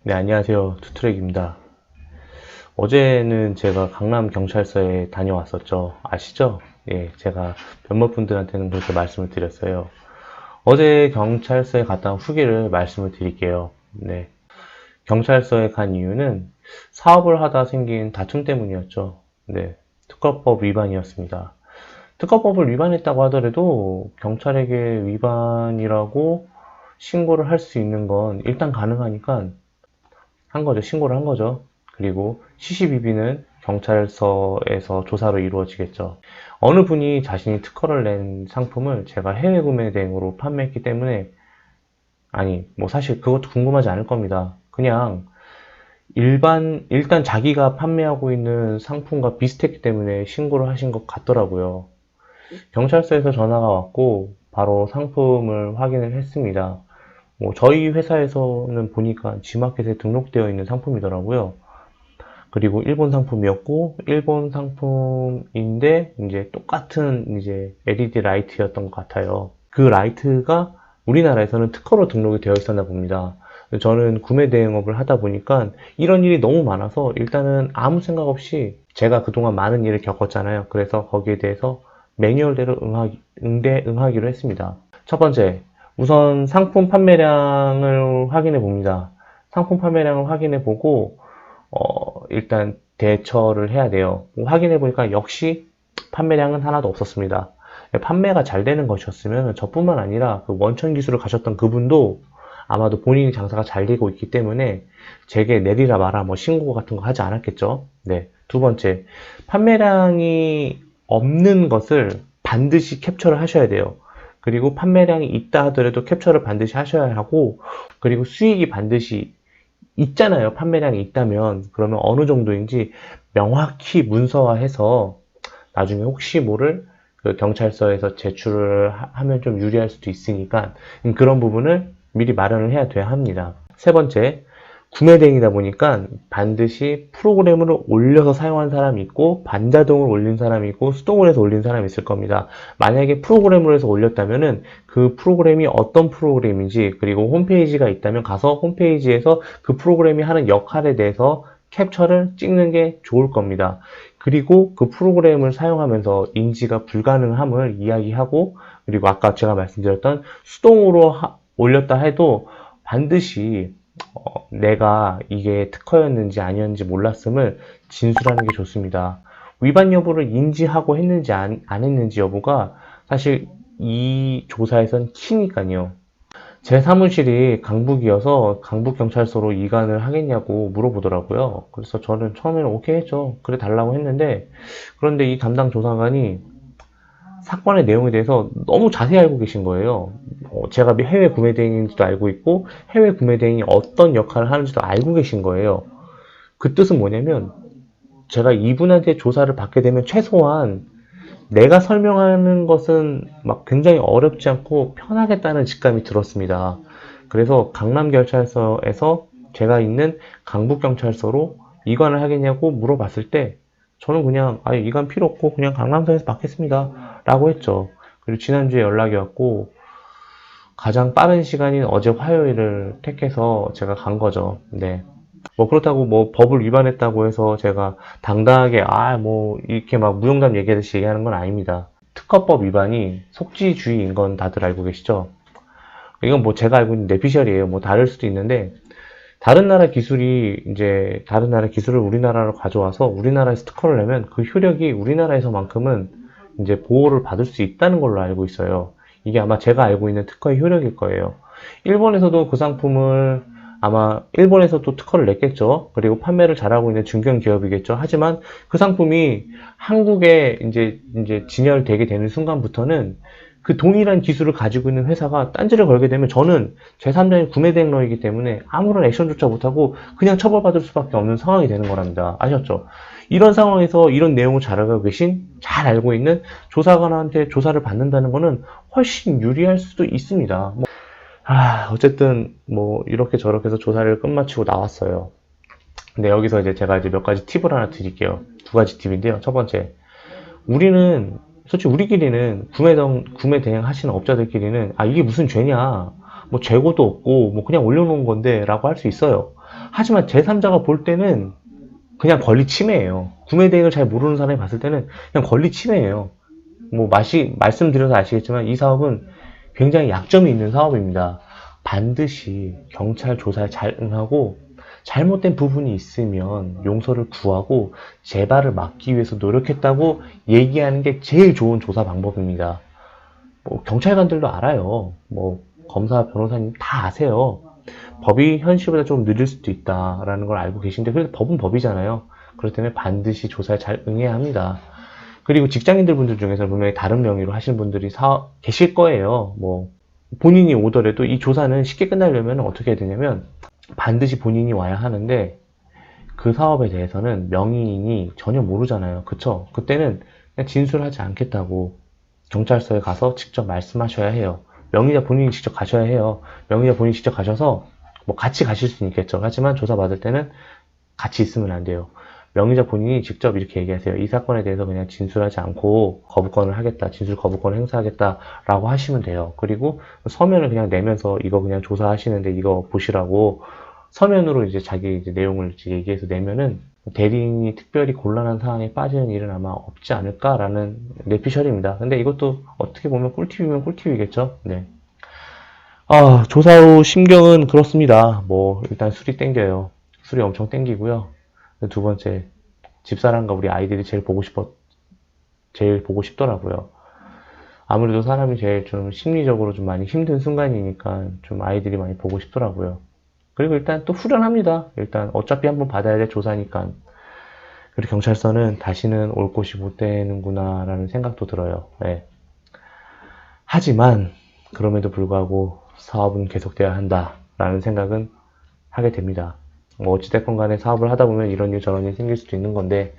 네, 안녕하세요. 투트랙입니다. 어제는 제가 강남경찰서에 다녀왔었죠. 아시죠? 예, 제가 몇몇 분들한테는 그렇게 말씀을 드렸어요. 어제 경찰서에 갔다 온 후기를 말씀을 드릴게요. 네. 경찰서에 간 이유는 사업을 하다 생긴 다툼 때문이었죠. 네. 특허법 위반이었습니다. 특허법을 위반했다고 하더라도 경찰에게 위반이라고 신고를 할 수 있는 건 일단 가능하니까 한 거죠. 신고를 한 거죠. 그리고 CCBB는 경찰서에서 조사로 이루어지겠죠. 어느 분이 자신이 특허를 낸 상품을 제가 해외 구매 대행으로 판매했기 때문에, 아니, 뭐 사실 그것도 궁금하지 않을 겁니다. 그냥 일단 자기가 판매하고 있는 상품과 비슷했기 때문에 신고를 하신 것 같더라고요. 경찰서에서 전화가 왔고 바로 상품을 확인을 했습니다. 뭐 저희 회사에서는 보니까 G마켓에 등록되어 있는 상품이더라고요. 그리고 일본 상품이었고, 일본 상품인데 이제 똑같은 이제 LED 라이트였던 것 같아요. 그 라이트가 우리나라에서는 특허로 등록이 되어 있었나 봅니다. 저는 구매 대행업을 하다 보니까 이런 일이 너무 많아서 일단은 아무 생각 없이 제가 그동안 많은 일을 겪었잖아요. 그래서 거기에 대해서 매뉴얼대로 응하기로 했습니다. 첫 번째, 우선 상품 판매량을 확인해 봅니다. 상품 판매량을 확인해 보고 일단 대처를 해야 돼요. 확인해 보니까 역시 판매량은 하나도 없었습니다. 판매가 잘 되는 것이었으면 저뿐만 아니라 그 원천 기술을 가셨던 그분도 아마도 본인이 장사가 잘 되고 있기 때문에 제게 내리라 마라 뭐 신고 같은 거 하지 않았겠죠. 네. 두 번째, 판매량이 없는 것을 반드시 캡처를 하셔야 돼요. 그리고 판매량이 있다 하더라도 캡처를 반드시 하셔야 하고, 그리고 수익이 반드시 있잖아요. 판매량이 있다면. 그러면 어느 정도인지 명확히 문서화해서 나중에 혹시 모를 그 경찰서에서 제출을 하면 좀 유리할 수도 있으니까 그런 부분을 미리 마련을 돼야 합니다. 세 번째, 구매 대행이다 보니까 반드시 프로그램을 올려서 사용한 사람이 있고 반자동을 올린 사람이 있고 수동을 해서 올린 사람이 있을 겁니다. 만약에 프로그램으로 해서 올렸다면은 그 프로그램이 어떤 프로그램인지, 그리고 홈페이지가 있다면 가서 홈페이지에서 그 프로그램이 하는 역할에 대해서 캡처를 찍는 게 좋을 겁니다. 그리고 그 프로그램을 사용하면서 인지가 불가능함을 이야기하고, 그리고 아까 제가 말씀드렸던 수동으로 올렸다 해도 반드시 내가 이게 특허였는지 아니었는지 몰랐음을 진술하는 게 좋습니다. 위반 여부를 인지하고 했는지 안 했는지 여부가 사실 이 조사에선 키니까요. 제 사무실이 강북이어서 강북경찰서로 이관을 하겠냐고 물어보더라고요. 그래서 저는 처음에는 오케이 했죠. 그래 달라고 했는데, 그런데 이 담당 조사관이 사건의 내용에 대해서 너무 자세히 알고 계신 거예요. 제가 해외 구매 대행인지도 알고 있고 해외 구매 대행이 어떤 역할을 하는지도 알고 계신 거예요. 그 뜻은 뭐냐면 제가 이분한테 조사를 받게 되면 최소한 내가 설명하는 것은 막 굉장히 어렵지 않고 편하겠다는 직감이 들었습니다. 그래서 강남경찰서에서 제가 있는 강북경찰서로 이관을 하겠냐고 물어봤을 때 저는 그냥 이관 필요 없고 그냥 강남서에서 받겠습니다 라고 했죠. 그리고 지난주에 연락이 왔고 가장 빠른 시간인 어제 화요일을 택해서 제가 간 거죠. 네. 뭐 그렇다고 뭐 법을 위반했다고 해서 제가 당당하게 뭐 이렇게 막 무용담 얘기하듯이 얘기하는 건 아닙니다. 특허법 위반이 속지주의인 건 다들 알고 계시죠? 이건 뭐 제가 알고 있는 내피셜이에요. 뭐 다를 수도 있는데 다른 나라 기술을 우리나라로 가져와서 우리나라에서 특허를 내면 그 효력이 우리나라에서만큼은 이제 보호를 받을 수 있다는 걸로 알고 있어요. 이게 아마 제가 알고 있는 특허의 효력일 거예요. 일본에서도 그 상품을 아마 일본에서도 특허를 냈겠죠. 그리고 판매를 잘하고 있는 중견 기업이겠죠. 하지만 그 상품이 한국에 이제 진열되게 되는 순간부터는 그 동일한 기술을 가지고 있는 회사가 딴지를 걸게 되면 저는 제3자의 구매 대행러이기 때문에 아무런 액션조차 못하고 그냥 처벌받을 수밖에 없는 상황이 되는 거랍니다. 아셨죠? 이런 상황에서 이런 내용을 잘 알고 계신, 잘 알고 있는 조사관한테 조사를 받는다는 거는 훨씬 유리할 수도 있습니다. 어쨌든 뭐 이렇게 저렇게 해서 조사를 끝마치고 나왔어요. 근데 여기서 제가 몇 가지 팁을 하나 드릴게요. 두 가지 팁인데요. 첫 번째, 솔직히 우리끼리는 구매 대행 하시는 업자들끼리는 이게 무슨 죄냐, 뭐 재고도 없고 뭐 그냥 올려놓은 건데 라고 할 수 있어요. 하지만 제3자가 볼 때는 그냥 권리 침해예요. 구매 대행을 잘 모르는 사람이 봤을 때는 그냥 권리 침해예요. 뭐 말씀드려서 아시겠지만 이 사업은 굉장히 약점이 있는 사업입니다. 반드시 경찰 조사에 잘 응하고 잘못된 부분이 있으면 용서를 구하고 재발을 막기 위해서 노력했다고 얘기하는 게 제일 좋은 조사 방법입니다. 뭐 경찰관들도 알아요. 뭐 검사, 변호사님 다 아세요. 법이 현실보다 좀 느릴 수도 있다라는 걸 알고 계신데 그래도 법은 법이잖아요. 그렇기 때문에 반드시 조사에 잘 응해야 합니다. 그리고 직장인들 분들 중에서 분명히 다른 명의로 하시는 분들이 계실 거예요. 뭐 본인이 오더라도 이 조사는 쉽게 끝나려면 어떻게 해야 되냐면 반드시 본인이 와야 하는데 그 사업에 대해서는 명의인이 전혀 모르잖아요. 그쵸? 그때는 그냥 진술하지 않겠다고 경찰서에 가서 직접 말씀하셔야 해요. 명의자 본인이 직접 가셔야 해요. 명의자 본인이 직접 가셔서 뭐 같이 가실 수는 있겠죠. 하지만 조사받을 때는 같이 있으면 안 돼요. 명의자 본인이 직접 이렇게 얘기하세요. 이 사건에 대해서 그냥 진술하지 않고 거부권을 하겠다. 진술 거부권을 행사하겠다라고 하시면 돼요. 그리고 서면을 그냥 내면서 이거 그냥 조사하시는데 이거 보시라고 서면으로 이제 자기 이제 내용을 이제 얘기해서 내면은 대리인이 특별히 곤란한 상황에 빠지는 일은 아마 없지 않을까라는 뇌피셜입니다. 근데 이것도 어떻게 보면 꿀팁이면 꿀팁이겠죠. 네. 조사 후 심경은 그렇습니다. 뭐 일단 술이 땡겨요. 술이 엄청 땡기고요. 두 번째, 집사람과 우리 아이들이 제일 보고 싶더라고요. 아무래도 사람이 제일 좀 심리적으로 좀 많이 힘든 순간이니까 좀 아이들이 많이 보고 싶더라고요. 그리고 일단 또 후련합니다. 일단 어차피 한번 받아야 될 조사니까. 그리고 경찰서는 다시는 올 곳이 못 되는구나 라는 생각도 들어요. 네. 하지만 그럼에도 불구하고 사업은 계속돼야 한다라는 생각은 하게 됩니다. 뭐 어찌됐건 간에 사업을 하다 보면 이런 일 저런 일 생길 수도 있는 건데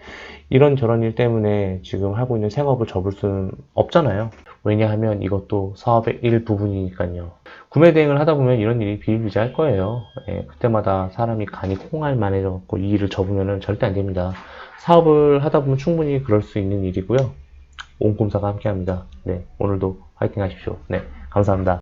이런 저런 일 때문에 지금 하고 있는 생업을 접을 수는 없잖아요. 왜냐하면 이것도 사업의 일부분이니까요. 구매 대행을 하다 보면 이런 일이 비일비재할 거예요. 예, 그때마다 사람이 간이 콩알만해져갖고 이 일을 접으면 절대 안 됩니다. 사업을 하다 보면 충분히 그럴 수 있는 일이고요. 온꼼사가 함께합니다. 네, 오늘도 화이팅 하십시오. 네, 감사합니다.